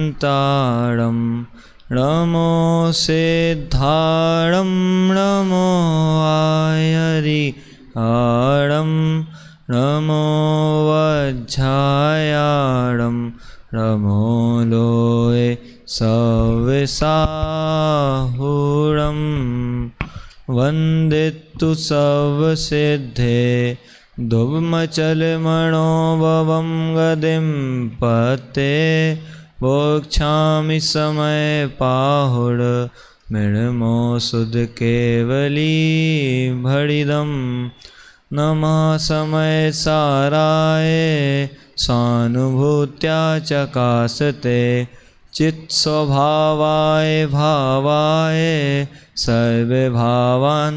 तारं नमो सिद्धारं नमो आयरिहारं नमो वज्रायारं नमो लोये सविसाहुरं वन्दितु सर्वसिद्धे दुर्मचलमणोभवं गतिं पते मोक्षामि समय पाहुर मृणमो सुध केवली भड़िदम नमः समय साराय स्वानुभूत्या चकासते चित् स्वभावाय भावाय सर्वे भावांतरच्छिदे।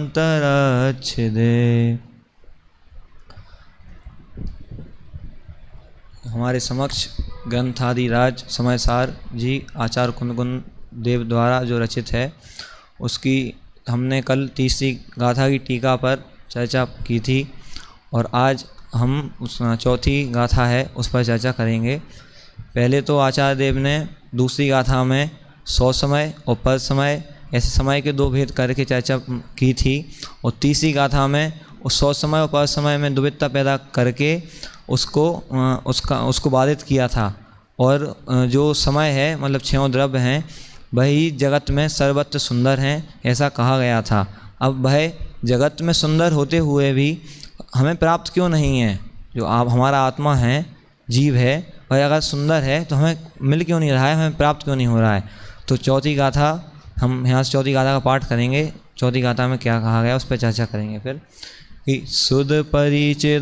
हमारे समक्ष ग्रंथादिराज समयसार जी आचार्य कुंदकुंद देव द्वारा जो रचित है उसकी हमने कल तीसरी गाथा की टीका पर चर्चा की थी और आज हम उस चौथी गाथा है उस पर चर्चा करेंगे। पहले तो आचार्य देव ने दूसरी गाथा में 100 समय और पद समय ऐसे समय के दो भेद करके चर्चा की थी और तीसरी गाथा में उस 100 समय और पद समय में दुविधता पैदा करके उसको बाधित किया था और जो समय है मतलब 6 द्रव्य हैं वही जगत में सर्वत्र सुंदर हैं ऐसा कहा गया था। अब वह जगत में सुंदर होते हुए भी हमें प्राप्त क्यों नहीं है? जो आप हमारा आत्मा है जीव है वह अगर सुंदर है तो हमें मिल क्यों नहीं रहा है, हमें प्राप्त क्यों नहीं हो रहा है? तो चौथी गाथा हम यहाँ से चौथी गाथा का पाठ करेंगे। चौथी गाथा में क्या कहा गया उस पर चर्चा करेंगे फिर कि सुध परिचिदानुभूता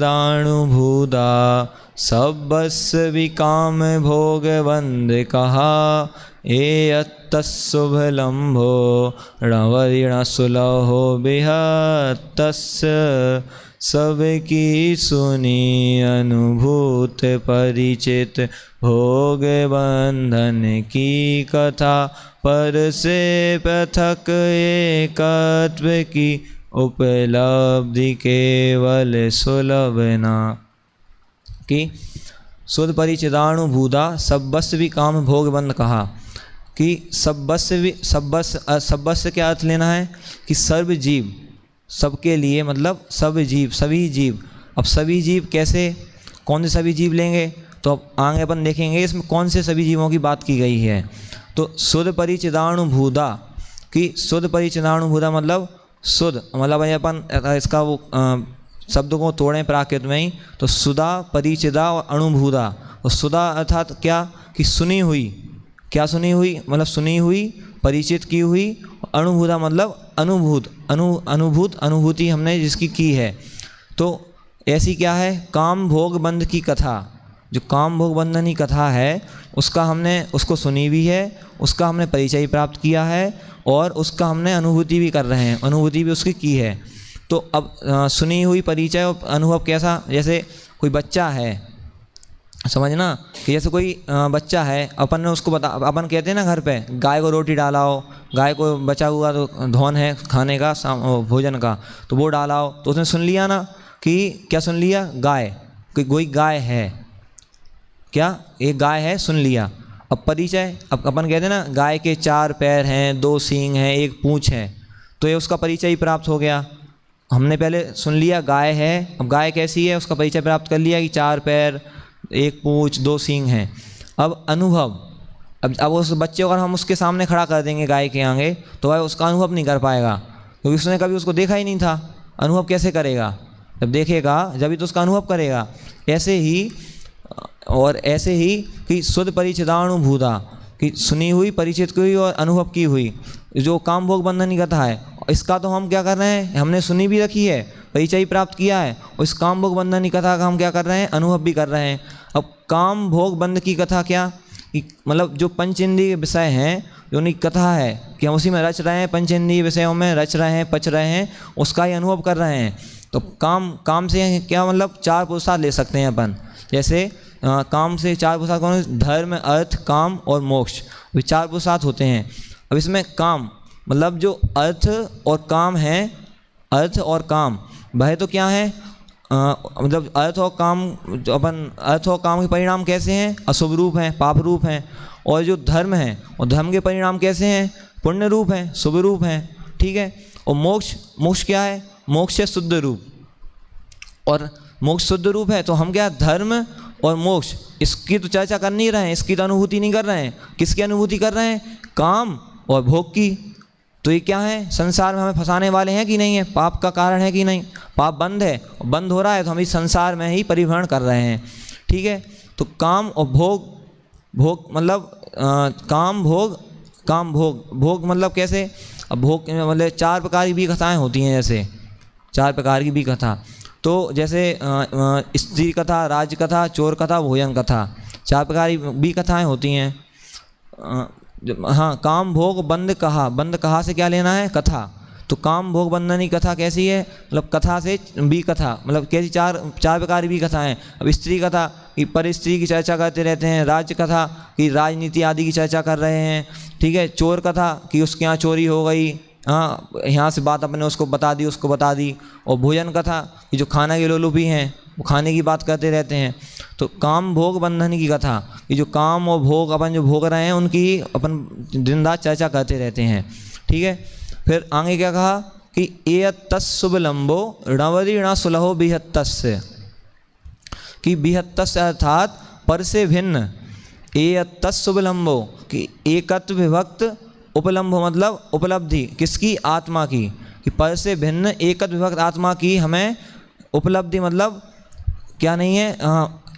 सब्बस विकाम भोग वंद कहा एयत्तस्सुभ लंभो रणवरिण सुलहो बिहत्तस्य सबकी सुनी अनुभूत परिचित भोग बंधन की कथा पर से पृथक एकत्व की उपलब्धि केवल सुलभ ना कि शुद्ध परिचिदानुभूता सब्बस्वी काम भोग बंद कहा कि सब्बस्व क्या अर्थ लेना है कि सर्व जीव सबके लिए मतलब सब जीव सभी जीव। अब सभी जीव कैसे कौन से सभी जीव लेंगे तो अब आगे अपन देखेंगे इसमें कौन से सभी जीवों की बात की गई है। तो शुद्ध परिचिदानुभूता कि शुद्ध परिचिदानुभूता मतलब शुद्ध मतलब अपन इसका वो शब्द को तोड़ें प्राकृत में ही तो सुधा परिचिदा और अनुभूता। और सुधा अर्थात क्या कि सुनी हुई, क्या सुनी हुई मतलब सुनी हुई परिचित की हुई। अनुभूता मतलब अनुभूत अनुभूति हमने जिसकी की है। तो ऐसी क्या है काम भोग बंध की कथा, जो काम भोग बंधन की कथा है उसका हमने उसको सुनी भी है, उसका हमने परिचय प्राप्त किया है और उसका हमने अनुभूति भी कर रहे हैं, अनुभूति भी उसकी की है। तो अब सुनी हुई परिचय और अनुभव कैसा, जैसे कोई बच्चा है समझना कि जैसे कोई बच्चा है अपन ने उसको अपन कहते हैं ना घर पे गाय को रोटी डाला हो, गाय को बचा हुआ तो धौन है खाने का भोजन का तो वो डाला हो तो उसने सुन लिया ना कि क्या सुन लिया गाय कोई गाय है, क्या एक गाय है सुन लिया। अब परिचय अब अपन कहते हैं ना गाय के 4 पैर हैं 2 सींग हैं 1 पूँछ है तो ये उसका परिचय ही प्राप्त हो गया। हमने पहले सुन लिया गाय है, अब गाय कैसी है उसका परिचय प्राप्त कर लिया कि 4 पैर 1 पूँछ 2 सींग हैं। अब अनुभव अब उस बच्चे को अगर हम उसके सामने खड़ा कर देंगे गाय के आगे तो वह उसका अनुभव नहीं कर पाएगा क्योंकि उसने कभी उसको देखा ही नहीं था। अनुभव कैसे करेगा, जब देखेगा जब ही तो उसका अनुभव करेगा। ऐसे ही कि शुद्ध परिचिदानुभूता कि सुनी हुई परिचित की हुई और अनुभव की हुई जो काम भोग बंधन की कथा है इसका तो हम क्या कर रहे हैं, हमने सुनी भी रखी है परिचय प्राप्त किया है और इस काम भोग बंधन की कथा का हम क्या कर रहे हैं अनुभव भी कर रहे हैं। अब काम भोग बंध की कथा क्या कि मतलब जो पंचेंद्रिय विषय हैं जो उनकी कथा है कि हम उसी में रच रहे हैं, पंचेंद्रिय विषयों में रच रहे हैं पच रहे हैं उसका ही अनुभव कर रहे हैं। तो काम से क्या मतलब 4 पुरुषार्थ ले सकते हैं अपन। जैसे काम से 4 पुरुषार्थ कौन, धर्म अर्थ काम और मोक्ष, वे 4 पुरुषार्थ होते हैं। अब इसमें काम मतलब जो अर्थ और काम है, अर्थ और काम वह तो क्या है मतलब अर्थ और काम जो अपन अर्थ और काम के परिणाम कैसे हैं, अशुभ रूप हैं पाप रूप हैं और जो धर्म है, और धर्म के परिणाम कैसे हैं? पुण्य रूप हैं, शुभ रूप हैं, ठीक है। और मोक्ष, मोक्ष क्या है? मोक्ष है शुद्ध रूप, और मोक्ष शुद्ध रूप है। तो हम क्या, धर्म और मोक्ष, इसकी तो चर्चा कर नहीं रहे हैं, इसकी तो अनुभूति नहीं कर रहे हैं। किसकी अनुभूति कर रहे हैं? काम और भोग की। तो ये क्या है? संसार में हमें फंसाने वाले हैं कि नहीं है? पाप का कारण है कि नहीं? पाप बंद है, बंद हो रहा है तो हम इस संसार में ही परिभ्रमण कर रहे हैं, ठीक है। तो काम और भोग, भोग मतलब काम भोग, काम भोग, भोग मतलब कैसे? अब भोग मतलब 4 प्रकार की भी कथाएँ होती हैं, जैसे 4 प्रकार की भी कथा। तो जैसे स्त्री कथा, राज कथा, चोर कथा, भोजन कथा, 4 प्रकार की भी कथाएँ होती हैं। हाँ, काम भोग बंद कहा, बंद कहा से क्या लेना है? कथा। तो काम भोग बंधनी कथा कैसी है? मतलब कथा से भी कथा, मतलब कैसी? 4 प्रकार की भी कथाएँ। अब स्त्री कथा कि पर स्त्री की चर्चा करते रहते हैं, राज कथा कि राजनीति आदि की चर्चा कर रहे हैं, ठीक है। चोर कथा कि उसके यहाँ चोरी हो गई, हाँ, यहाँ से बात अपने उसको बता दी, उसको बता दी। और भोजन कथा कि जो खाना के लोलुपी हैं वो खाने की बात करते रहते हैं। तो काम भोग बंधन की कथा कि जो काम और भोग अपन जो भोग रहे हैं उनकी अपन दिन रात चर्चा करते रहते हैं, ठीक है। फिर आगे क्या कहा कि एयत्तस् शुभ लंबो णवरी ण सुलहो बिहत्तस्य, कि बिहत्तस्य अर्थात पर से भिन्न, एयत्तस् शुभ लंबो कि एकत्व विभक्त, उपलम्भ मतलब उपलब्धि किसकी? आत्मा की। कि पर से भिन्न एकत्व विभक्त आत्मा की हमें उपलब्धि, मतलब क्या नहीं है?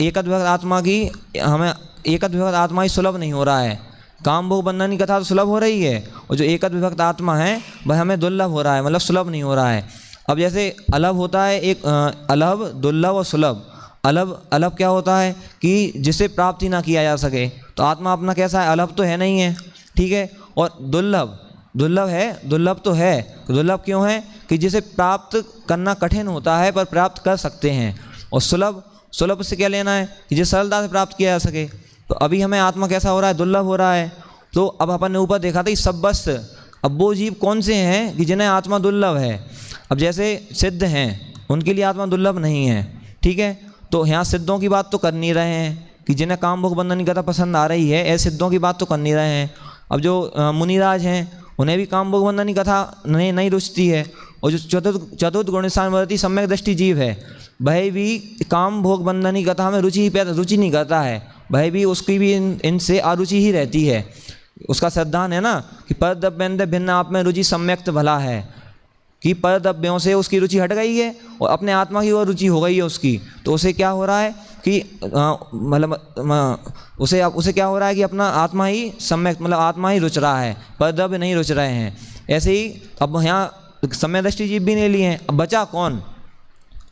एकत्व विभक्त आत्मा की हमें, एकत्व विभक्त आत्मा ही सुलभ नहीं हो रहा है। काम भोग बंधन की कथा तो सुलभ हो रही है, और जो एकत्व विभक्त आत्मा है वह हमें दुर्लभ हो रहा है, मतलब सुलभ नहीं हो रहा है। अब जैसे अलभ होता है एक, अलभ, दुर्लभ और सुलभ। अलभ, अलभ क्या होता है? कि जिसे प्राप्ति ना किया जा सके। तो आत्मा अपना कैसा है? अलभ तो है नहीं है, ठीक है। और दुर्लभ, दुर्लभ है, दुर्लभ तो है। दुर्लभ क्यों है? कि जिसे प्राप्त करना कठिन होता है पर प्राप्त कर सकते हैं। और सुलभ, सुलभ से क्या लेना है? कि जिसे सरलता से प्राप्त किया जा सके। तो अभी हमें आत्मा कैसा हो रहा है? दुर्लभ हो रहा है। तो अब अपन ने ऊपर देखा था कि सब बस, अब वो जीव कौन से हैं कि जिन्हें आत्मा दुर्लभ है? अब जैसे सिद्ध हैं उनके लिए आत्मा दुर्लभ नहीं है, ठीक है। तो यहाँ सिद्धों की बात तो कर नहीं रहे हैं कि जिन्हें काम भोग बंधन की कथा पसंद आ रही है, ऐसे सिद्धों की बात तो कर नहीं रहे हैं। अब जो मुनिराज हैं उन्हें भी काम भोग बंधन की कथा नहीं रुचती है। और जो चतुर्थ गुणस्थानवर्ती सम्यक दृष्टि जीव है वह भी काम भोग बंधन की कथा में रुचि नहीं करता है, वह भी उसकी भी इनसे अरुचि ही रहती है। उसका सिद्धांत है ना कि परद्रव्य भिन्न आप में रुचि सम्यक्त भला है, कि परद्रव्यों से उसकी रुचि हट गई है और अपने आत्मा की ओर रुचि हो गई है उसकी। तो उसे क्या हो रहा है कि मतलब उसे क्या हो रहा है कि अपना आत्मा ही सम्यक, मतलब आत्मा ही रुच रहा है, परद्रव्य नहीं रुच रहे हैं। ऐसे ही अब यहाँ सम्यक दृष्टि जीव भी नहीं लिए हैं। अब बचा कौन?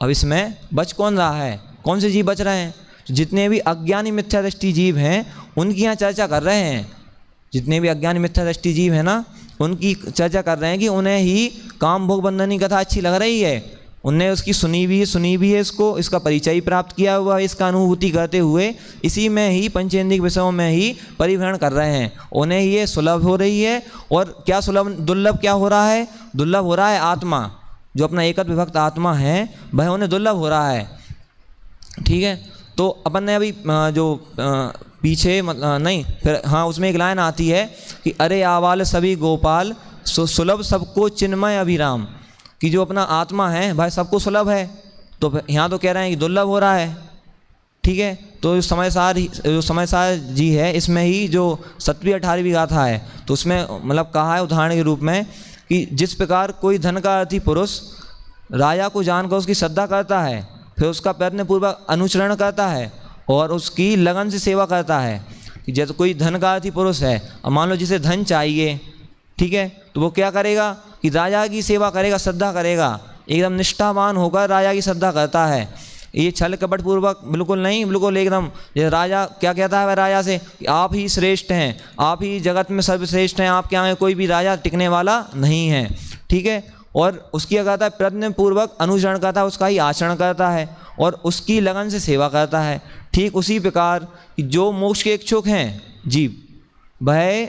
अब इसमें बच कौन रहा है? कौन से जीव बच रहे हैं? जितने भी अज्ञानी मिथ्या दृष्टि जीव हैं उनकी यहाँ चर्चा कर रहे हैं। जितने भी अज्ञानी मिथ्या दृष्टि जीव हैं ना, उनकी चर्चा कर रहे हैं कि उन्हें ही काम भोग बंधन की कथा अच्छी लग रही है, उनने उसकी सुनी भी है, इसको, इसका परिचय ही प्राप्त किया हुआ है, इसका अनुभूति करते हुए इसी में ही पंचेंद्रिय विषयों में ही परिभ्रमण कर रहे हैं। उन्हें ये सुलभ हो रही है। और क्या सुलभ, दुर्लभ क्या हो रहा है? दुर्लभ हो रहा है आत्मा, जो अपना एकत्व विभक्त आत्मा है वह उन्हें दुर्लभ हो रहा है, ठीक है। तो अपन ने अभी जो पीछे नहीं, फिर हाँ उसमें एक लाइन आती है कि अरे आवाल सभी गोपाल सुलभ सबको चिन्मय अभिराम, कि जो अपना आत्मा है भाई सबको सुलभ है। तो यहाँ तो कह रहे हैं कि दुर्लभ हो रहा है, ठीक है। तो जो समयसार जी है इसमें ही जो 7वीं 18वीं गाथा है तो उसमें मतलब कहा है उदाहरण के रूप में कि जिस प्रकार कोई धन का अर्थी पुरुष राजा को जानकर उसकी श्रद्धा करता है, फिर उसका प्रयत्नपूर्वक अनुचरण करता है और उसकी लगन से सेवा करता है। कि जैसे कोई धन का अर्थी पुरुष है, अब मान लो जिसे धन चाहिए, ठीक है, तो वो क्या करेगा कि राजा की सेवा करेगा, श्रद्धा करेगा, एकदम निष्ठावान होकर राजा की श्रद्धा करता है। ये छल कपट पूर्वक बिल्कुल नहीं, बिल्कुल एकदम। जैसे राजा क्या कहता है वह राजा से कि आप ही श्रेष्ठ हैं, आप ही जगत में सर्वश्रेष्ठ हैं, आपके यहाँ कोई भी राजा टिकने वाला नहीं है, ठीक है। और उसकी क्या कहता है? प्रयत्नपूर्वक अनुसरण करता है, उसका ही आचरण करता है और उसकी लगन से सेवा करता है। ठीक उसी प्रकार जो मोक्ष के इच्छुक हैं जीव, वह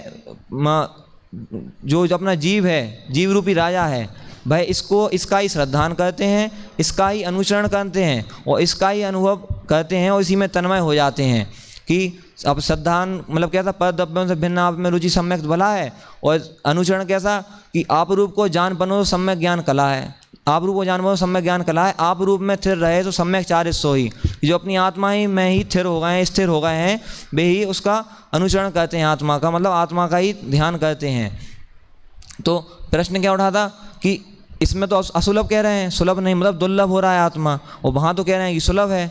जो अपना जीव है, जीव रूपी राजा है, वह इसका ही श्रद्धान करते हैं, इसका ही अनुसरण करते हैं और इसका ही अनुभव करते हैं और इसी में तन्मय हो जाते हैं। कि अब श्रद्धान मतलब क्या था, पर द्रव्यों से भिन्न आप में रुचि सम्यक भला है। और अनुचरण कैसा कि आप रूप को जान बनो सम्यक ज्ञान कला है, आप रूप को जान बनो सम्यक ज्ञान कला है। आप रूप में स्थिर रहे तो सम्यक चारित सो ही, जो अपनी आत्मा ही में ही स्थिर हो गए हैं, स्थिर हो गए हैं, वे ही उसका अनुचरण करते हैं, आत्मा का मतलब आत्मा का ही ध्यान करते हैं। तो प्रश्न क्या उठा था कि इसमें तो असुलभ कह रहे हैं, सुलभ नहीं मतलब दुर्लभ हो रहा है आत्मा, और वहाँ तो कह रहे हैं कि सुलभ है।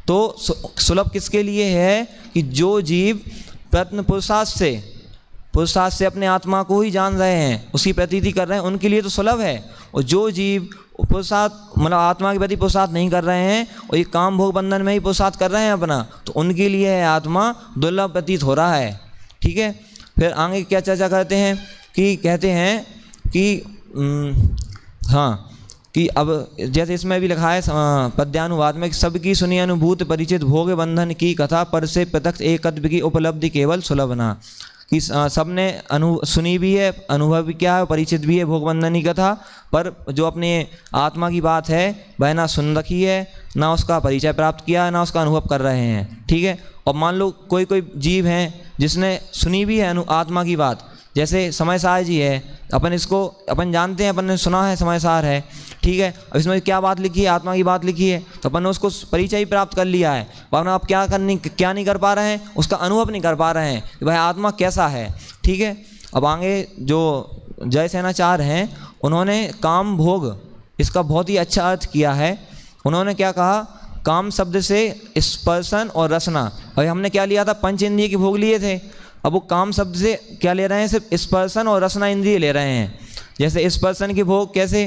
तो सुलभ किसके लिए है कि जो जीव प्रयत्न पुरुषार्थ से अपने आत्मा को ही जान रहे हैं, उसकी प्रतीति कर रहे हैं, उनके लिए तो सुलभ है। और जो जीव पुरुषार्थ मतलब आत्मा के प्रति पुरुषार्थ नहीं कर रहे हैं और ये काम भोग बंधन में ही पुरुषार्थ कर रहे हैं अपना, तो उनके लिए है आत्मा दुर्लभ प्रतीत हो रहा है। ठीक है, फिर आगे क्या चर्चा करते हैं कि कहते हैं कि हाँ कि अब जैसे इसमें भी लिखा है पद्यानुवाद में कि सबकी सुनी अनुभूत परिचित भोग बंधन की कथा, पर से प्रत्यक्ष एकत्व की उपलब्धि केवल सुलभ ना, कि सबने सुनी भी है, अनुभव भी क्या है, परिचित भी है भोग बंधन की कथा, पर जो अपने आत्मा की बात है वह ना सुन रखी है, ना उसका परिचय प्राप्त किया है, ना उसका अनुभव कर रहे हैं। ठीक है, और मान लो कोई जीव हैं जिसने सुनी भी है आत्मा की बात, जैसे समय सार जी है, अपन जानते हैं, अपन ने सुना है समय सार है। ठीक है, अब इसमें क्या बात लिखी है, आत्मा की बात लिखी है, तो अपन ने उसको परिचय ही प्राप्त कर लिया है, वरना आप क्या नहीं कर पा रहे हैं, उसका अनुभव नहीं कर पा रहे हैं कि भाई आत्मा कैसा है। ठीक है, अब आगे जो जयसेनाचार्य हैं उन्होंने काम भोग इसका बहुत ही अच्छा अर्थ किया है। उन्होंने क्या कहा, काम शब्द से स्पर्शन और रसना, अभी हमने क्या लिया था, पंच इंद्रिय के भोग लिए थे, अब वो काम शब्द से क्या ले रहे हैं, सिर्फ स्पर्शन और रसना इंद्रिय ले रहे हैं। जैसे स्पर्शन के भोग कैसे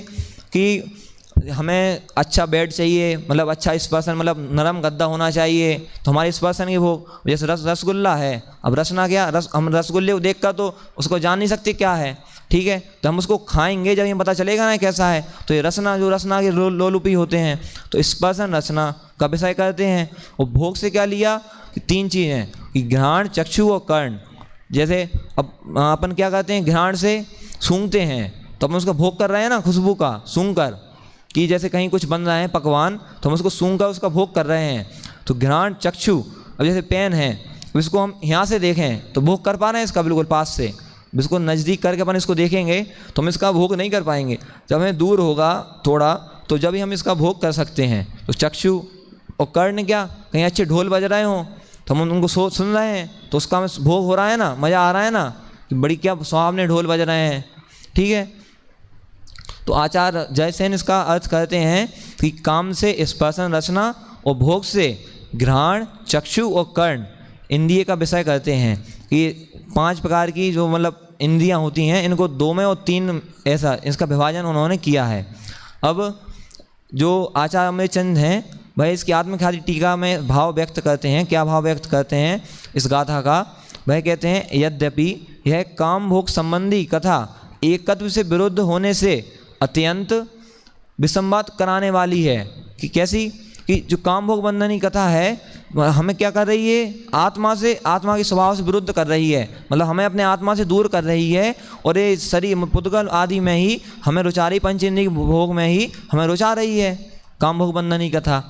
कि हमें अच्छा बेड चाहिए, मतलब अच्छा स्पर्शन मतलब नरम गद्दा होना चाहिए, तो हमारे स्पर्शन के भोग, जैसे रसगुल्ला है, अब रसना क्या, हम रसगुल्ले को देख कर तो उसको जान नहीं सकते क्या है। ठीक है, तो हम उसको खाएंगे जब ये पता चलेगा ना कैसा है, तो ये रसना जो रसना के लोलुपी होते हैं, तो स्पर्शन रसना का विषय करते हैं। और भोग से क्या लिया कि 3 चीज़ें कि घ्राण चक्षु और कर्ण। जैसे अब अपन क्या करते हैं, घ्राण से सूंघते हैं तो हम उसका भोग कर रहे हैं ना, खुशबू का सूंघ कर, कि जैसे कहीं कुछ बन रहा है पकवान तो हम उसको सूंघ कर उसका भोग कर रहे हैं, तो घ्राण चक्षु। अब जैसे पेन है, इसको हम यहाँ से देखें तो भोग कर पा रहे हैं इसका बिल्कुल पास से, इसको नज़दीक करके अपन इसको देखेंगे तो हम इसका भोग नहीं कर पाएंगे, जब हमें दूर होगा थोड़ा तो जब ही हम इसका भोग कर सकते हैं। तो चक्षु और कर्ण क्या, कहीं अच्छे ढोल बज रहे हों तो हम उनको सुन रहे हैं तो उसका हमें भोग हो रहा है ना, मज़ा आ रहा है ना, कि बड़ी क्या सुहावने ढोल बज रहे हैं। ठीक है, तो आचार्य जयसेन इसका अर्थ करते हैं कि काम से स्पर्शन रचना और भोग से घ्राण चक्षु और कर्ण इंद्रिय का विषय करते हैं कि 5 प्रकार की जो मतलब इंद्रियां होती हैं, इनको 2 में और 3 ऐसा इसका विभाजन उन्होंने किया है। अब जो आचार्य अमृतचंद हैं वह इसकी आत्मख्याति टीका में भाव व्यक्त करते हैं। क्या भाव व्यक्त करते हैं इस गाथा का, वह कहते हैं यद्यपि यह काम भोग संबंधी कथा एकत्व से विरुद्ध होने से अत्यंत विसंवाद कराने वाली है। कि कैसी, कि जो काम भोग बंधनी कथा है हमें क्या कर रही है, आत्मा के स्वभाव से विरुद्ध कर रही है, मतलब हमें अपने आत्मा से दूर कर रही है, और ये शरीर पुद्गल आदि में ही हमें रुचा रही, पंचेंद्रिय भोग में ही हमें रुचा रही है काम भोग बंधनी कथा।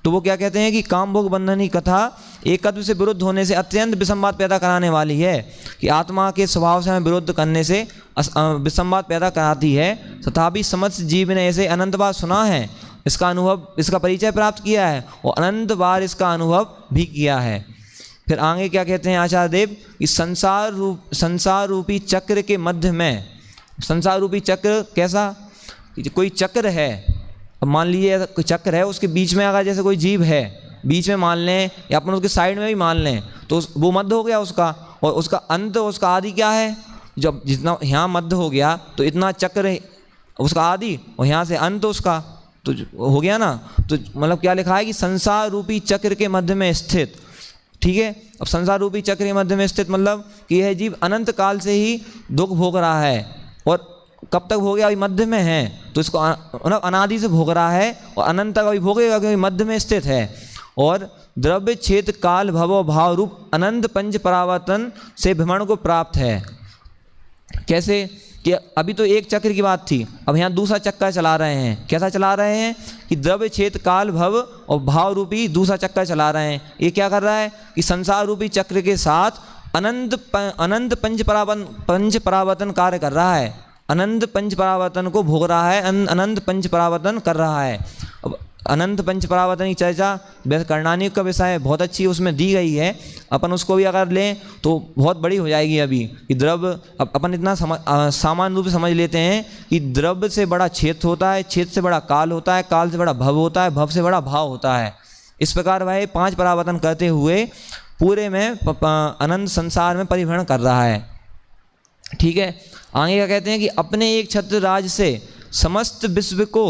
तो वो क्या कहते हैं कि काम भोग बंधनी कथा एकत्व से विरुद्ध होने से अत्यंत विसंवाद पैदा कराने वाली है, कि आत्मा के स्वभाव से हमें विरुद्ध करने से विसंवाद पैदा कराती है। तथापि समस्त जीव ने ऐसे अनंत बार सुना है, इसका अनुभव, इसका परिचय प्राप्त किया है और अनंत बार इसका अनुभव भी किया है। फिर आगे क्या कहते हैं आचार्य देव कि संसार रूपी चक्र के मध्य में, संसार रूपी चक्र कैसा, कोई चक्र है, अब मान लीजिए कोई चक्र है, उसके बीच में अगर जैसे कोई जीव है बीच में मान लें, या अपन उसके साइड में भी मान लें, तो वो मध्य हो गया उसका, और उसका अंत उसका आदि क्या है, जब जितना यहाँ मध्य हो गया तो इतना चक्र उसका आदि और यहाँ से अंत उसका तो हो गया ना। तो मतलब क्या लिखा है कि संसार रूपी चक्र के मध्य में स्थित। ठीक है, अब संसार रूपी चक्र के मध्य में स्थित मतलब कि यह जीव अनंत काल से ही दुख भोग रहा है, और कब तक भोगेगा, अभी मध्य में है, तो इसको अनादि से भोग रहा है और अनंत तक अभी भोगेगा क्योंकि मध्य में स्थित है। और द्रव्य क्षेत्र काल भव भाव रूप अनंत पंच परावर्तन से भ्रमण को प्राप्त है। कैसे कि अभी तो एक चक्र की बात थी, अब यहाँ दूसरा चक्कर चला रहे हैं। कैसा चला रहे हैं कि द्रव्य क्षेत्र काल भव और भाव रूपी दूसरा चक्कर चला रहे हैं। ये क्या कर रहा है कि संसार रूपी चक्र के साथ अनंत पंच परावर्तन कार्य कर रहा है, अनंत पंच परावर्तन को भोग रहा है, अनंत पंच परावर्तन कर रहा है। अब अनंत पंच परावर्तन की चर्चा वैसे करणानी का विषय बहुत अच्छी उसमें दी गई है, अपन उसको भी अगर लें तो बहुत बड़ी हो जाएगी। अभी कि द्रव्य अपन इतना सामान्य रूप से समझ लेते हैं कि द्रव्य से बड़ा क्षेत्र होता है, क्षेत्र से बड़ा काल होता है, काल से बड़ा भव होता है, भव से बड़ा भाव होता है। इस प्रकार वह 5 परावर्तन करते हुए पूरे में अनंत संसार में परिभ्रमण कर रहा है। ठीक है, आगे क्या कहते हैं कि अपने एक छत्र राज से समस्त विश्व को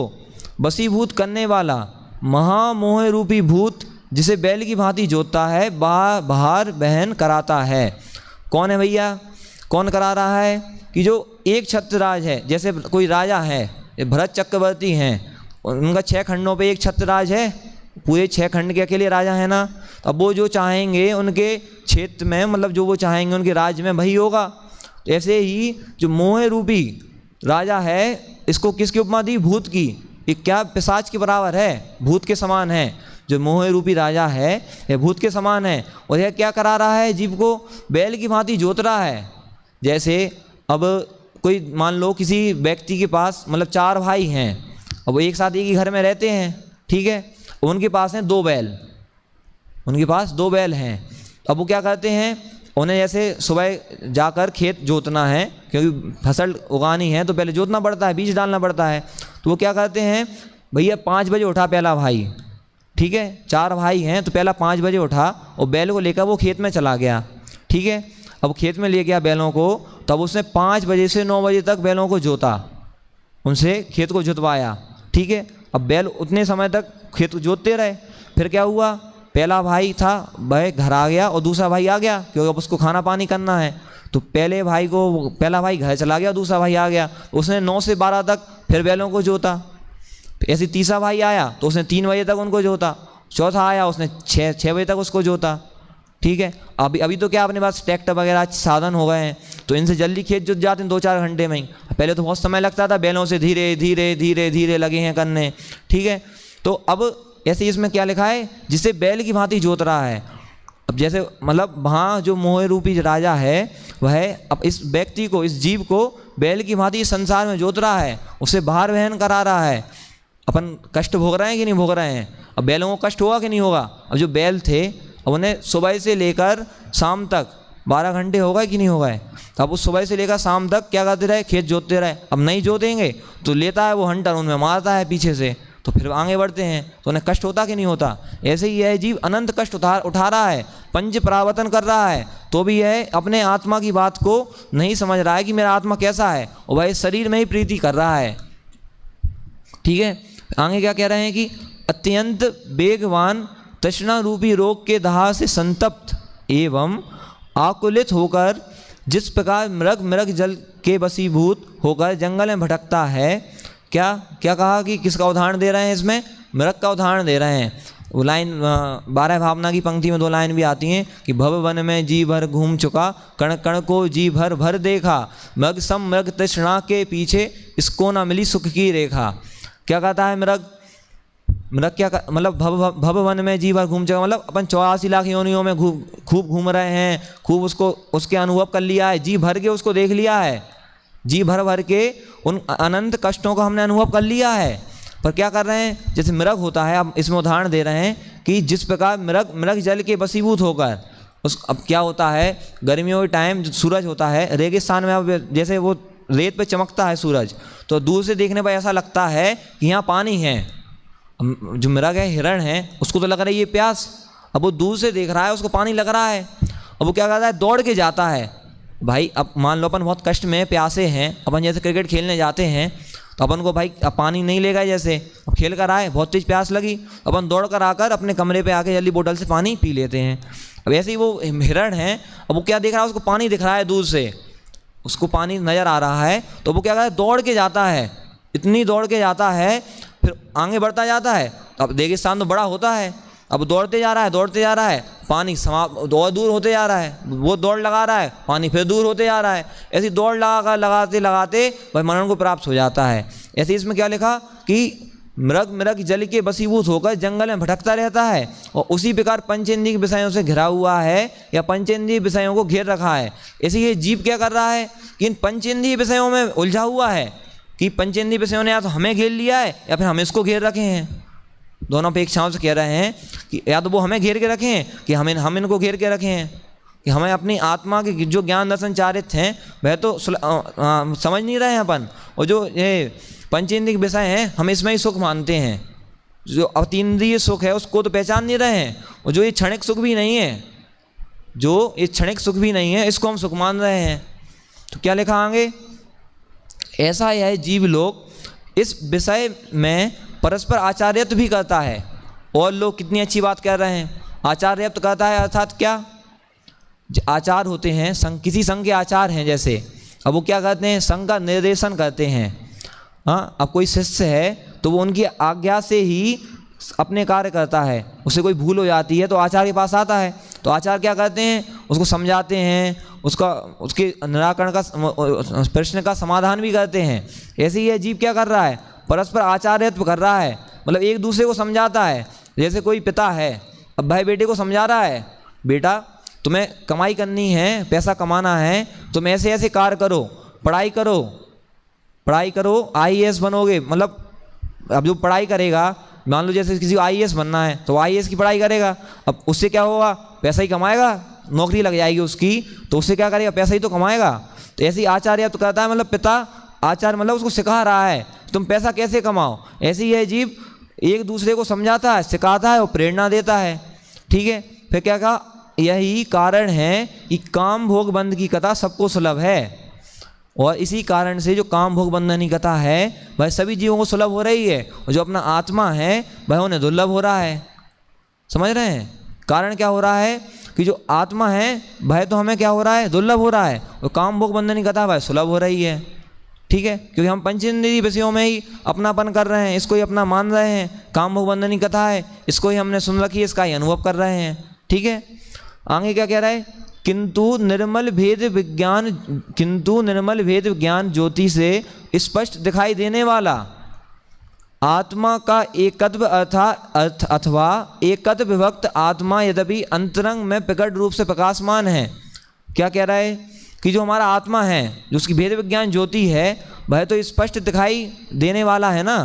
वशीभूत करने वाला महामोह रूपी भूत, जिसे बैल की भांति जोतता है, बाहर बहन कराता है। कौन है भैया, कौन करा रहा है कि जो एक छत्र राज है, जैसे कोई राजा है, भरत चक्रवर्ती हैं, उनका 6 खंडों पे एक छत्र राज है, पूरे 6 खंड के अकेले राजा है ना। अब वो जो चाहेंगे उनके क्षेत्र में, मतलब जो वो चाहेंगे उनके राज्य में वही होगा। ऐसे ही जो मोह रूपी राजा है, इसको किसकी उपमा दी, भूत की। ये क्या पिशाच के बराबर है, भूत के समान है। जो मोह रूपी राजा है यह भूत के समान है, और यह क्या करा रहा है, जीव को बैल की भांति जोत रहा है। जैसे अब कोई मान लो किसी व्यक्ति के पास मतलब 4 भाई हैं, अब वो एक साथ एक ही घर में रहते हैं, ठीक है, उनके पास हैं 2 बैल, उनके पास 2 बैल हैं। अब वो क्या करते हैं, उन्हें जैसे सुबह जाकर खेत जोतना है, क्योंकि फसल उगानी है तो पहले जोतना पड़ता है, बीज डालना पड़ता है। तो वो क्या करते हैं, भैया 5 बजे उठा पहला भाई, ठीक है, 4 भाई हैं तो पहला 5 बजे उठा और बैल को लेकर वो खेत में चला गया। ठीक है, अब खेत में ले गया बैलों को, तब उसने 5 बजे से 9 बजे तक बैलों को जोता, उनसे खेत को जुतवाया। ठीक है, अब बैल उतने समय तक खेत को जोतते रहे। फिर क्या हुआ, पहला भाई था वह घर आ गया और दूसरा भाई आ गया, क्योंकि अब उसको खाना पानी करना है। तो पहला भाई घर चला गया, दूसरा भाई आ गया, उसने 9 से 12 तक फिर बैलों को जोता। ऐसे तीसरा भाई आया तो उसने 3 बजे तक उनको जोता, चौथा आया उसने 6 बजे तक उसको जोता। ठीक है, अभी तो क्या अपने पास ट्रैक्टर वगैरह साधन हो गए हैं, तो इनसे जल्दी खेत जुत जाते हैं 2-4 घंटे में ही। पहले तो बहुत समय लगता था, बैलों से धीरे धीरे धीरे धीरे लगे हैं करने। ठीक है, तो अब ऐसे इसमें क्या लिखा है, जिसे बैल की भांति जोत रहा है। अब जैसे मतलब वहाँ जो मोह रूपी राजा है वह अब इस व्यक्ति को, इस जीव को बैल की भांति संसार में जोत रहा है, उसे बाहर वहन करा रहा है। अपन कष्ट भोग रहे हैं कि नहीं भोग रहे हैं, अब बैलों को कष्ट होगा कि नहीं होगा। अब जो बैल थे अब उन्हें सुबह से लेकर शाम तक 12 घंटे हो गए कि नहीं हो गए, अब उस सुबह से लेकर शाम तक क्या करते रहे, खेत जोतते रहे। अब नहीं जोतेंगे तो लेता है वो हंटर, उनमें मारता है पीछे से, तो फिर आगे बढ़ते हैं तो उन्हें कष्ट होता कि नहीं होता। ऐसे ही यह जीव अनंत कष्ट उठा रहा है, पंच परावर्तन कर रहा है, तो भी यह अपने आत्मा की बात को नहीं समझ रहा है कि मेरा आत्मा कैसा है, और वह शरीर में ही प्रीति कर रहा है। ठीक है, आगे क्या कह रहे हैं कि अत्यंत वेगवान तृष्णा रूपी रोग के दाह से संतप्त एवं आकुलित होकर जिस प्रकार मृग जल के वशीभूत होकर जंगल में भटकता है। क्या क्या कहा कि किसका उदाहरण दे रहे हैं, इसमें मृग का उदाहरण दे रहे हैं। वो लाइन 12 भावना की पंक्ति में 2 लाइन भी आती हैं कि भव वन में जी भर घूम चुका, कण कण को जी भर भर देखा, मृग सम मृग तृष्णा के पीछे इसको ना मिली सुख की रेखा। क्या कहता है मृग क्या मतलब भव वन में जी भर घूम चुका, मतलब अपन 84 लाख योनियों में खूब घूम रहे हैं, खूब उसके अनुभव कर लिया है, जी भर के उसको देख लिया है, जी भर के उन अनंत कष्टों का हमने अनुभव कर लिया है। पर क्या कर रहे हैं, जैसे मृग होता है, अब इसमें उदाहरण दे रहे हैं कि जिस प्रकार मृग जल के वशीभूत होकर अब क्या होता है, गर्मियों के टाइम जो सूरज होता है रेगिस्तान में, अब जैसे वो रेत पे चमकता है सूरज, तो दूर से देखने पर ऐसा लगता है कि यहाँ पानी है। जो मृग है, हिरण है, उसको तो लग रही है प्यास, अब वो दूर से देख रहा है, उसको पानी लग रहा है, अब वो क्या करता है, दौड़ के जाता है। भाई अब मान लो अपन बहुत कष्ट में प्यासे हैं, अपन जैसे क्रिकेट खेलने जाते हैं तो अपन को भाई अब पानी नहीं लेगा, जैसे अब खेल कर आए बहुत तेज प्यास लगी, अपन दौड़ कर आकर अपने कमरे पे आके जल्दी बोतल से पानी पी लेते हैं। अब ऐसे ही वो हिरण है, अब वो क्या देख रहा है, उसको पानी दिख रहा है दूर से, उसको पानी नज़र आ रहा है, तो वो क्या करता है, दौड़ के जाता है, इतनी दौड़ के जाता है, फिर आगे बढ़ता जाता है। अब रेगिस्तान तो बड़ा होता है, अब दौड़ते जा रहा है, पानी और दूर होते जा रहा है, वो दौड़ लगा रहा है, पानी फिर दूर होते जा रहा है। ऐसी दौड़ लगाते लगाते वह मरण को प्राप्त हो जाता है। ऐसे इसमें क्या लिखा कि मृग जल के वशीभूत होकर जंगल में भटकता रहता है और उसी प्रकार पंचेंद्रिय विषयों से घिरा हुआ है या पंचेंद्रिय विषयों को घेर रखा है। ऐसे ये जीव क्या कर रहा है कि इन पंचेंद्रिय विषयों में उलझा हुआ है कि पंचेंद्रिय विषयों ने या तो हमें घेर लिया है या फिर हम इसको घेर रखे हैं। दोनों अपेक्षाओं से कह रहे हैं कि या तो वो हमें घेर के रखे हैं कि हम इनको घेर के रखे हैं, कि हमें अपनी आत्मा के जो ज्ञान दर्शन चारित्र हैं वह तो समझ नहीं रहे हैं अपन, और जो ये पंचेंद्रिय विषय हैं हम इसमें ही सुख मानते हैं। जो अतीन्द्रिय सुख है उसको तो पहचान नहीं रहे हैं, और जो ये क्षणिक सुख भी नहीं है, जो ये क्षणिक सुख भी नहीं है, इसको हम सुख मान रहे हैं। तो क्या लिखा आगे, ऐसा यह जीव लोग इस विषय में परस्पर आचार्यत्व भी करता है। और लोग कितनी अच्छी बात कह रहे हैं, आचार्यत्व करता है अर्थात क्या, आचार होते हैं संघ, किसी संघ के आचार हैं जैसे, अब वो क्या करते हैं, संघ का निर्देशन करते हैं। हाँ, अब कोई शिष्य है तो वो उनकी आज्ञा से ही अपने कार्य करता है, उससे कोई भूल हो जाती है तो आचार्य के पास आता है, तो आचार्य क्या करते हैं, उसको समझाते हैं, उसके निराकरण का प्रश्न का समाधान भी करते हैं। ऐसे ही यह जीव क्या कर रहा है, परस्पर आचार्यत्व कर रहा है, मतलब एक दूसरे को समझाता है। जैसे कोई पिता है, अब भाई बेटे को समझा रहा है, बेटा तुम्हें कमाई करनी है, पैसा कमाना है, तुम ऐसे ऐसे कार्य करो, पढ़ाई करो, IAS बनोगे। मतलब अब जो पढ़ाई करेगा, मान लो जैसे किसी को IAS बनना है तो IAS की पढ़ाई करेगा, अब उससे क्या होगा, पैसा ही कमाएगा, नौकरी लग जाएगी उसकी, तो उससे क्या करेगा, पैसा ही तो कमाएगा। तो ऐसे ही आचार्य तो कहता है, मतलब पिता आचार्य मतलब उसको सिखा रहा है तुम पैसा कैसे कमाओ। ऐसे ही यह जीव एक दूसरे को समझाता है, सिखाता है और प्रेरणा देता है। ठीक है, फिर क्या कहा, यही कारण है कि काम भोग बंध की कथा सबको सुलभ है, और इसी कारण से जो काम भोग बंधन की कथा है वह सभी जीवों को सुलभ हो रही है, और जो अपना आत्मा है वह उन्हें दुर्लभ हो रहा है। समझ रहे हैं, कारण क्या हो रहा है कि जो आत्मा है वह तो हमें क्या हो रहा है, दुर्लभ हो रहा है, और काम भोग बंधन की कथा वह सुलभ हो रही है। ठीक है, क्योंकि हम पंचेंद्रिय विषयों में ही अपनापन कर रहे हैं, इसको ही अपना मान रहे हैं, काम भोग बंधन की कथा है, इसको ही हमने सुन रखी है, इसका ही अनुभव कर रहे हैं। ठीक है, आगे क्या कह रहा है, किंतु निर्मल भेद विज्ञान ज्योति से स्पष्ट दिखाई देने वाला आत्मा का एकत्व अथवा एकत्व विभक्त आत्मा यद्यपि अंतरंग में प्रकट रूप से प्रकाशमान है। क्या कह रहा है कि जो हमारा आत्मा है, जो उसकी भेद विज्ञान ज्योति है, वह तो स्पष्ट दिखाई देने वाला है ना,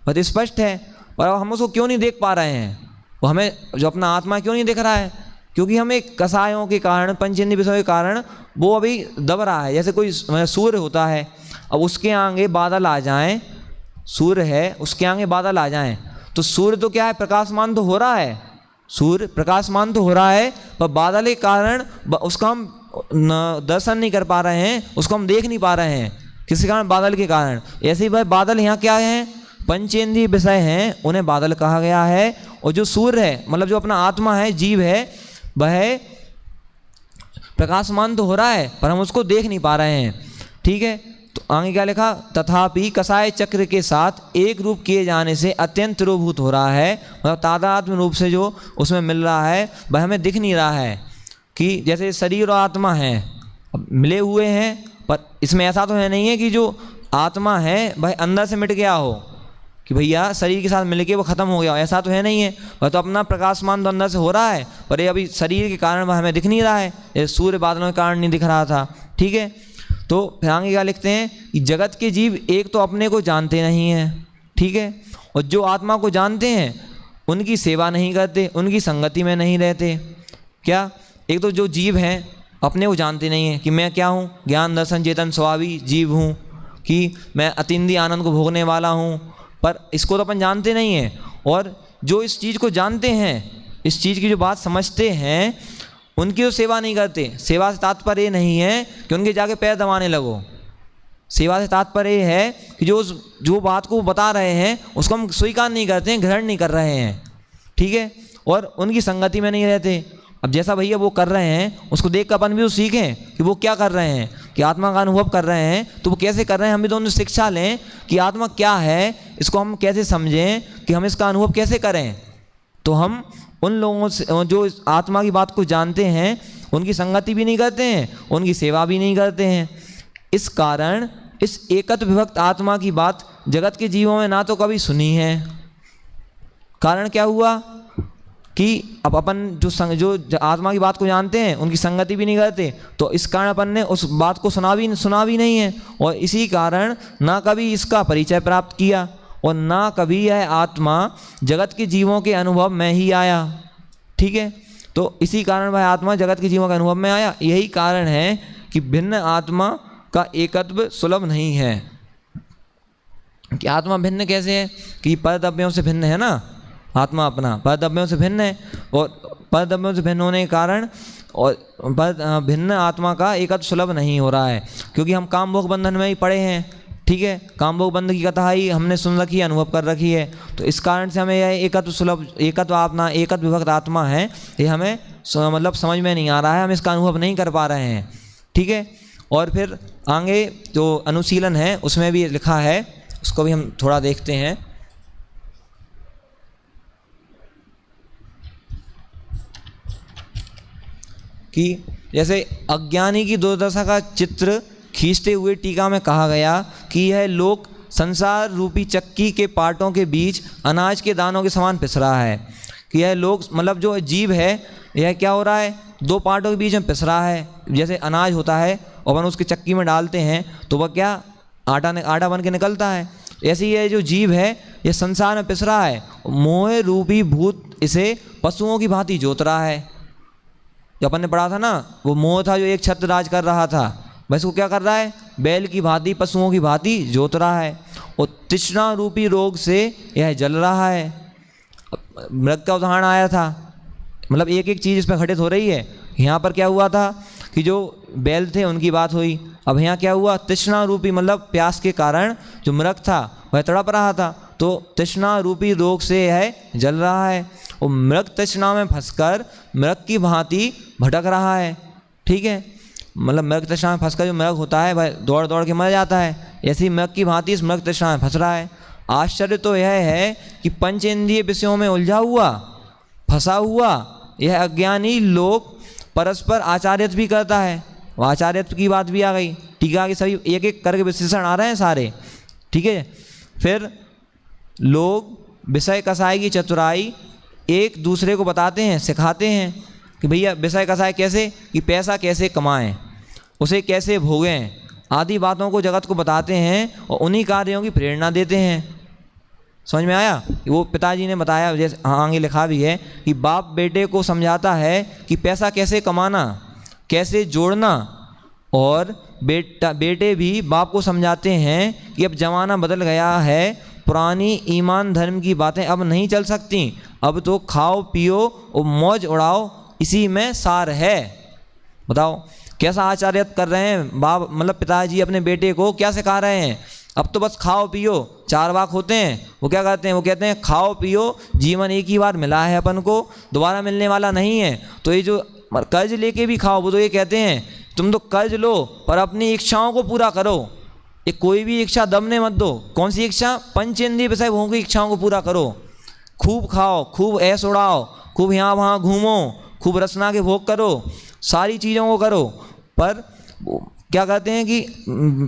वह तो स्पष्ट है, पर हम उसको क्यों नहीं देख पा रहे हैं, वो हमें जो अपना आत्मा क्यों नहीं दिख रहा है, क्योंकि हमें कसायों के कारण, पंचेंद्रिय विषयों के कारण वो अभी दब रहा है। जैसे कोई सूर्य होता है, अब उसके आगे बादल आ जाएं, सूर्य है उसके आगे बादल आ जाएं, तो सूर्य तो क्या है, प्रकाशमान तो हो रहा है, सूर्य प्रकाशमान तो हो रहा है, पर बादल के कारण उसका हम दर्शन नहीं कर पा रहे हैं, उसको हम देख नहीं पा रहे हैं, किसी कारण, बादल के कारण। ऐसे ही भाई बादल यहाँ क्या हैं, पंचेंद्रिय विषय हैं, उन्हें बादल कहा गया है। और जो सूर्य है, मतलब जो अपना आत्मा है, जीव है, वह प्रकाशमान तो हो रहा है पर हम उसको देख नहीं पा रहे हैं। ठीक है, तो आगे क्या लिखा, तथापि कसाय चक्र के साथ एक रूप किए जाने से अत्यंत तिरोभूत हो रहा है, मतलब तादात्म्य रूप से जो उसमें मिल रहा है वह हमें दिख नहीं रहा है। कि जैसे शरीर और आत्मा हैं, अब मिले हुए हैं, पर इसमें ऐसा तो है नहीं है कि जो आत्मा है वह अंदर से मिट गया हो, कि भैया शरीर के साथ मिलके वो ख़त्म हो गया, ऐसा तो है नहीं है। वह तो अपना प्रकाशमान तो अंदर से हो रहा है, पर ये अभी शरीर के कारण वह हमें दिख नहीं रहा है, ये सूर्य बादलों के कारण नहीं दिख रहा था। ठीक है, तो फिर आगे क्या लिखते हैं कि जगत के जीव एक तो अपने को जानते नहीं हैं, ठीक है, और जो आत्मा को जानते हैं उनकी सेवा नहीं करते, उनकी संगति में नहीं रहते। क्या, एक तो जो जीव हैं अपने को जानते नहीं हैं कि मैं क्या हूँ, ज्ञान दर्शन चेतन स्वभावी जीव हूँ, कि मैं अतीन्द्रिय आनंद को भोगने वाला हूँ, पर इसको तो अपन जानते नहीं हैं। और जो इस चीज़ को जानते हैं, इस चीज़ की जो बात समझते हैं, उनकी तो सेवा नहीं करते। सेवा से तात्पर्य ये नहीं है कि उनके जाके पैर दबाने लगो, सेवा से तात्पर्य ये है कि जो बात को बता रहे हैं उसको हम स्वीकार नहीं करते हैं, ग्रहण नहीं कर रहे हैं। ठीक है, और उनकी संगति में नहीं रहते। अब जैसा भैया वो कर रहे हैं उसको देख कर अपन भी तो सीखें कि वो क्या कर रहे हैं, कि आत्मा का अनुभव कर रहे हैं, तो वो कैसे कर रहे हैं, हम भी तो उनसे शिक्षा लें कि आत्मा क्या है, इसको हम कैसे समझें, कि हम इसका अनुभव कैसे करें। तो हम उन लोगों से जो आत्मा की बात को जानते हैं उनकी संगति भी नहीं करते हैं, उनकी सेवा भी नहीं करते हैं। इस कारण इस एकत्व विभक्त आत्मा की बात जगत के जीवों में ना तो कभी सुनी है। कारण क्या हुआ कि अब अपन जो आत्मा की बात को जानते हैं उनकी संगति भी नहीं करते, तो इस कारण अपन ने उस बात को सुना भी नहीं है, और इसी कारण ना कभी इसका परिचय प्राप्त किया और ना कभी यह आत्मा जगत के जीवों के अनुभव में ही आया। ठीक है, तो इसी कारण वह आत्मा जगत के जीवों के अनुभव में आया। यही कारण है कि भिन्न आत्मा का एकत्व सुलभ नहीं है। कि आत्मा भिन्न कैसे है कि परद्रव्यों से भिन्न है ना, आत्मा अपना परद्रव्यों से भिन्न है, और परद्रव्यों से भिन्न होने के कारण और भिन्न आत्मा का एकत्व सुलभ नहीं हो रहा है, क्योंकि हम काम भोग बंधन में ही पड़े हैं। ठीक है, काम भोग बंधन की कथा ही हमने सुन रखी है, अनुभव कर रखी है, तो इस कारण से हमें यह एकत्व सुलभ एकत्व विभक्त आत्मा है, ये हमें मतलब समझ में नहीं आ रहा है, हम इसका अनुभव नहीं कर पा रहे हैं। ठीक है, और फिर आगे जो अनुशीलन है उसमें भी लिखा है, उसको भी हम थोड़ा देखते हैं। कि जैसे अज्ञानी की दुर्दशा का चित्र खींचते हुए टीका में कहा गया कि यह लोक संसार रूपी चक्की के पार्टों के बीच अनाज के दानों के समान पिस रहा है। कि यह लोक मतलब जो जीव है यह क्या हो रहा है, दो पार्टों के बीच में पिस रहा है। जैसे अनाज होता है और अपन उसके चक्की में डालते हैं तो वह क्या आटा बन के निकलता है, ऐसे ही यह जो जीव है यह संसार में पिस रहा है, मोह रूपी भूत इसे पशुओं की भांति जोत रहा है। जो अपन ने पढ़ा था ना, वो मोह था जो एक छत्र राज कर रहा था, बस वो क्या कर रहा है, बैल की भांति पशुओं की भांति जोत रहा है, और तृष्णा रूपी रोग से यह जल रहा है। मृग का उदाहरण आया था, मतलब एक एक चीज़ इसमें घटित हो रही है। यहाँ पर क्या हुआ था कि जो बैल थे उनकी बात हुई, अब यहाँ क्या हुआ, तृष्णा रूपी मतलब प्यास के कारण जो मृग था वह तड़प रहा था, तो तृष्णा रूपी रोग से यह जल रहा है, और मृग तृष्णा में फंसकर मृग की भांति भटक रहा है। ठीक है, मतलब मृग तृष्णा में फंसकर जो मृग होता है वह दौड़ दौड़ के मर जाता है, ऐसे ही मृग की भांति इस मृग तृष्णा में फंस रहा है। आश्चर्य तो यह है कि पंचेंद्रिय विषयों में उलझा हुआ फंसा हुआ यह अज्ञानी लोग परस्पर आचार्यत्व भी करता है। वह आचार्यत्व की बात भी आ गई, टीका के सभी एक एक करके विशेषण आ रहे हैं सारे। ठीक है, फिर लोग विषय कसाई की चतुराई एक दूसरे को बताते हैं, सिखाते हैं कि भैया विषय कसाई कैसे, कि पैसा कैसे कमाएं, उसे कैसे भोगें, आदि बातों को जगत को बताते हैं और उन्हीं कार्यों की प्रेरणा देते हैं। समझ में आया? वो पिताजी ने बताया, जैसे आगे लिखा भी है कि बाप बेटे को समझाता है कि पैसा कैसे कमाना, कैसे जोड़ना, और बेटे भी बाप को समझाते हैं कि अब ज़माना बदल गया है, पुरानी ईमान धर्म की बातें अब नहीं चल सकती, अब तो खाओ पियो और मौज उड़ाओ, इसी में सार है। बताओ कैसा आचार्यत्व कर रहे हैं बाप, मतलब पिताजी अपने बेटे को क्या सिखा रहे हैं, अब तो बस खाओ पियो। चार वाक होते हैं, वो क्या कहते हैं, वो कहते हैं खाओ पियो, जीवन एक ही बार मिला है अपन को, दोबारा मिलने वाला नहीं है, तो ये जो कर्ज लेके भी खाओ, वो तो ये कहते हैं तुम तो कर्ज लो पर अपनी इच्छाओं को पूरा करो, ये कोई भी इच्छा दबने मत दो। कौन सी इच्छा? पंचेंद्रिय विषय भोगों की इच्छाओं को पूरा करो, खूब खाओ, खूब ऐश उड़ाओ, खूब यहाँ वहाँ घूमो, खूब रसना के भोग करो, सारी चीज़ों को करो। पर क्या कहते हैं कि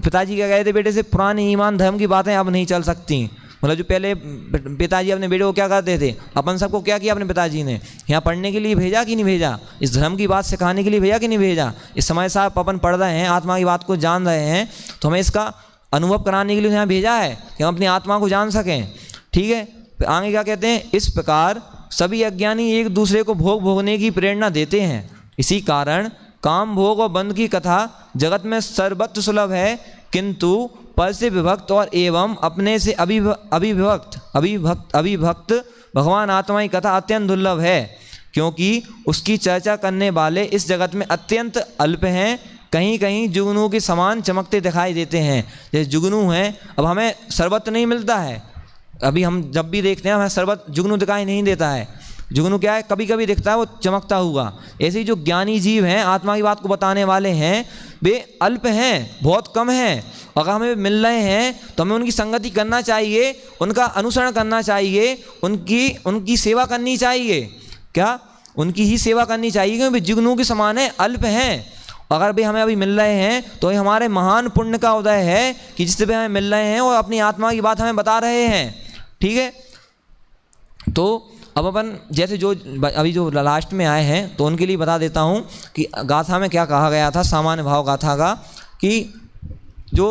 पिताजी क्या कहते बेटे से, पुरानी ईमान धर्म की बातें अब नहीं चल सकती। मतलब जो पहले पिताजी अपने बेटे को क्या कहते थे, अपन सबको क्या किया अपने पिताजी ने, यहाँ पढ़ने के लिए भेजा कि नहीं भेजा, इस धर्म की बात सिखाने के लिए भेजा कि नहीं भेजा। इस समय साहब अपन पढ़ रहे हैं, आत्मा की बात को जान रहे हैं, तो हमें इसका अनुभव कराने के लिए यहाँ भेजा है कि हम अपनी आत्मा को जान सकें। ठीक है, आगे क्या कहते हैं, इस प्रकार सभी अज्ञानी एक दूसरे को भोग भोगने की प्रेरणा देते हैं, इसी कारण काम भोग और बंध की कथा जगत में सर्वत्र सुलभ है, किंतु पर से विभक्त और एवं अपने से अभिभक्त भगवान आत्मा की कथा अत्यंत दुर्लभ है, क्योंकि उसकी चर्चा करने वाले इस जगत में अत्यंत अल्प हैं, कहीं कहीं जुगनू के समान चमकते दिखाई देते हैं। जैसे जुगनू हैं, अब हमें सर्वत्र नहीं मिलता है, अभी हम जब भी देखते हैं हमें सर्वत्र जुगनू दिखाई नहीं देता है। जुगनू क्या है, कभी कभी दिखता है वो चमकता हुआ। ऐसे ही जो ज्ञानी जीव हैं, आत्मा की बात को बताने वाले हैं, वे अल्प हैं, बहुत कम हैं। अगर हमें मिल रहे हैं तो हमें उनकी संगति करना चाहिए, उनका अनुसरण करना चाहिए, उनकी सेवा करनी चाहिए। क्या उनकी ही सेवा करनी चाहिए, क्योंकि जिग्नों के समान है, अल्प हैं। अगर भी हमें अभी मिल रहे हैं तो ये हमारे महान पुण्य का उदय है कि जिससे भी हमें मिल रहे हैं और अपनी आत्मा की बात हमें बता रहे हैं। ठीक है, तो अब अपन जैसे जो अभी जो लास्ट में आए हैं तो उनके लिए बता देता हूँ कि गाथा में क्या कहा गया था, सामान्य भाव गाथा का, कि जो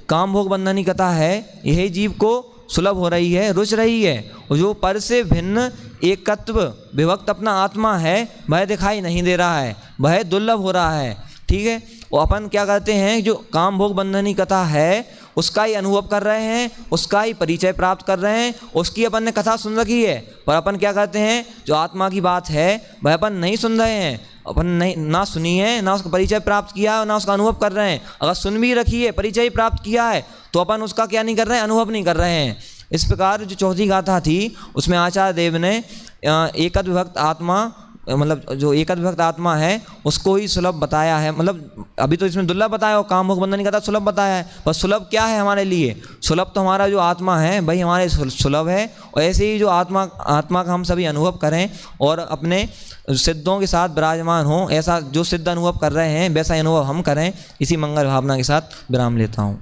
काम भोग बंधनी कथा है यही जीव को सुलभ हो रही है, रुच रही है, और जो पर से भिन्न एकत्व विभक्त अपना आत्मा है वह दिखाई नहीं दे रहा है, वह दुर्लभ हो रहा है। ठीक है, और अपन क्या करते हैं, जो काम भोग बंधनी कथा है उसका ही अनुभव कर रहे हैं, उसका ही परिचय प्राप्त कर रहे हैं, उसकी अपन ने कथा सुन रखी है, पर अपन क्या करते हैं, जो आत्मा की बात है वह अपन नहीं सुन रहे हैं, अपन नहीं ना सुनी है, ना उसका परिचय प्राप्त किया है, ना उसका अनुभव कर रहे हैं। अगर सुन भी रखी है, परिचय प्राप्त किया है, तो अपन उसका क्या नहीं कर रहे हैं, अनुभव नहीं कर रहे हैं। इस प्रकार जो चौथी गाथा थी उसमें आचार्य देव ने एकद विभक्त आत्मा, मतलब जो एकद विभक्त आत्मा है उसको ही सुलभ बताया है। मतलब अभी तो इसमें दुर्लभ बताया हो, काम भोग बंधन का सुलभ बताया है, पर सुलभ क्या है हमारे लिए, सुलभ तो हमारा जो आत्मा है वही हमारे सुलभ है। और ऐसे ही जो आत्मा का हम सभी अनुभव करें और अपने सिद्धों के साथ विराजमान हों, ऐसा जो सिद्ध अनुभव कर रहे हैं वैसा अनुभव हम करें। इसी मंगल भावना के साथ विराम लेता हूँ।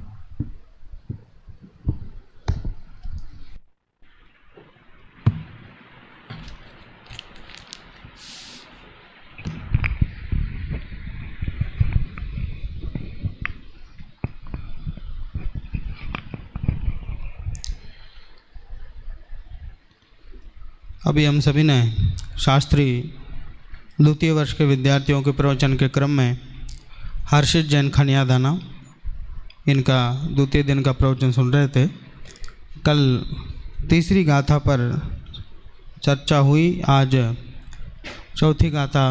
अभी हम सभी ने शास्त्री द्वितीय वर्ष के विद्यार्थियों के प्रवचन के क्रम में हर्षित जैन खनियादाना इनका द्वितीय दिन का प्रवचन सुन रहे थे। कल तीसरी गाथा पर चर्चा हुई, आज चौथी गाथा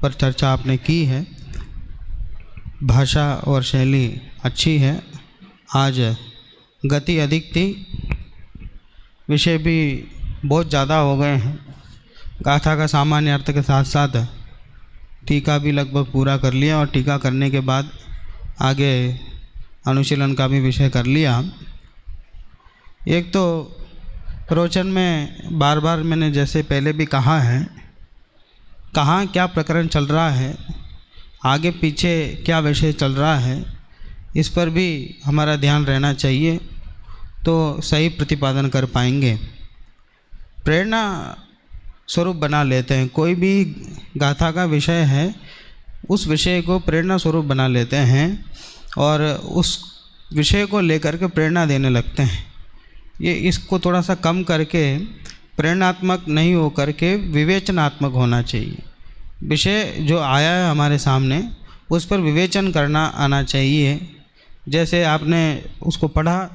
पर चर्चा आपने की है। भाषा और शैली अच्छी है, आज गति अधिक थी, विषय भी बहुत ज़्यादा हो गए हैं। गाथा का सामान्य अर्थ के साथ साथ टीका भी लगभग पूरा कर लिया और टीका करने के बाद आगे अनुशीलन का भी विषय कर लिया। एक तो प्रवचन में बार बार मैंने जैसे पहले भी कहा है, कहाँ क्या प्रकरण चल रहा है, आगे पीछे क्या विषय चल रहा है, इस पर भी हमारा ध्यान रहना चाहिए, तो सही प्रतिपादन कर पाएंगे। प्रेरणा स्वरूप बना लेते हैं, कोई भी गाथा का विषय है उस विषय को प्रेरणा स्वरूप बना लेते हैं और उस विषय को लेकर के प्रेरणा देने लगते हैं। ये इसको थोड़ा सा कम करके प्रेरणात्मक नहीं हो करके विवेचनात्मक होना चाहिए। विषय जो आया है हमारे सामने उस पर विवेचन करना आना चाहिए। जैसे आपने उसको पढ़ा,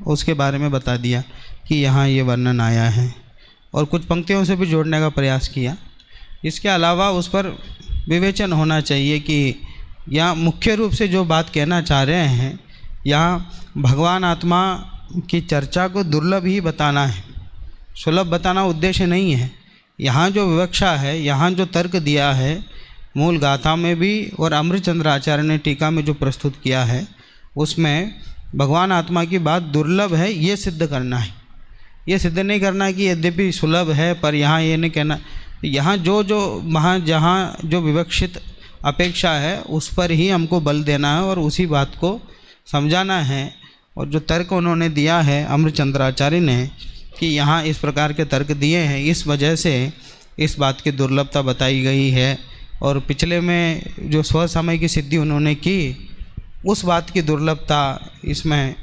उसके बारे में बता दिया कि यहाँ ये वर्णन आया है और कुछ पंक्तियों से भी जोड़ने का प्रयास किया। इसके अलावा उस पर विवेचन होना चाहिए कि यहाँ मुख्य रूप से जो बात कहना चाह रहे हैं, यहाँ भगवान आत्मा की चर्चा को दुर्लभ ही बताना है, सुलभ बताना उद्देश्य नहीं है। यहाँ जो विवक्षा है, यहाँ जो तर्क दिया है मूल गाथा में भी और अमृतचंद्र आचार्य ने टीका में जो प्रस्तुत किया है, उसमें भगवान आत्मा की बात दुर्लभ है ये सिद्ध करना है। ये सिद्ध नहीं करना कि यद्यपि सुलभ है पर यहाँ ये नहीं कहना, यहाँ जो जहाँ जो विवक्षित अपेक्षा है उस पर ही हमको बल देना है और उसी बात को समझाना है। और जो तर्क उन्होंने दिया है अमृतचंद्राचार्य ने कि यहाँ इस प्रकार के तर्क दिए हैं, इस वजह से इस बात की दुर्लभता बताई गई है। और पिछले में जो स्वसमय की सिद्धि उन्होंने की उस बात की दुर्लभता इसमें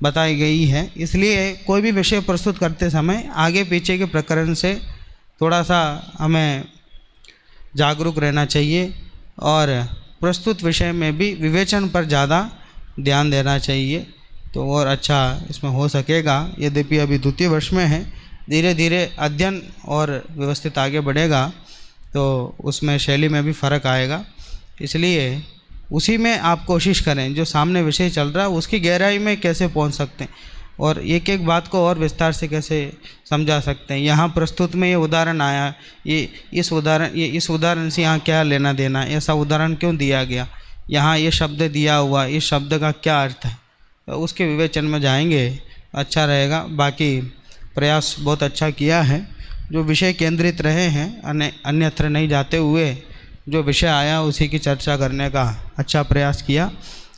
बताई गई है। इसलिए कोई भी विषय प्रस्तुत करते समय आगे पीछे के प्रकरण से थोड़ा सा हमें जागरूक रहना चाहिए और प्रस्तुत विषय में भी विवेचन पर ज़्यादा ध्यान देना चाहिए, तो और अच्छा इसमें हो सकेगा। यद्यपि अभी द्वितीय वर्ष में है, धीरे धीरे अध्ययन और व्यवस्थित आगे बढ़ेगा तो उसमें शैली में भी फ़र्क आएगा। इसलिए उसी में आप कोशिश करें, जो सामने विषय चल रहा है उसकी गहराई में कैसे पहुंच सकते हैं और एक एक बात को और विस्तार से कैसे समझा सकते हैं। यहाँ प्रस्तुत में ये उदाहरण आया, ये इस उदाहरण से यहाँ क्या लेना देना, ऐसा उदाहरण क्यों दिया गया, यहाँ ये शब्द दिया हुआ, इस शब्द का क्या अर्थ है, तो उसके विवेचन में जाएंगे अच्छा रहेगा। बाकी प्रयास बहुत अच्छा किया है जो विषय केंद्रित रहे हैं, अन्यत्र नहीं जाते हुए जो विषय आया उसी की चर्चा करने का अच्छा प्रयास किया।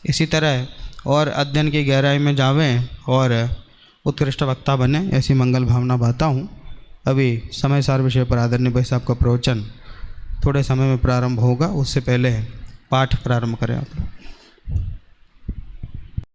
इसी तरह और अध्ययन की गहराई में जावें और उत्कृष्ट वक्ता बने, ऐसी मंगल भावना बाता हूँ। अभी समय सार विषय पर आदरणीय भाई साहब का प्रवचन थोड़े समय में प्रारंभ होगा, उससे पहले पाठ प्रारंभ करें आप।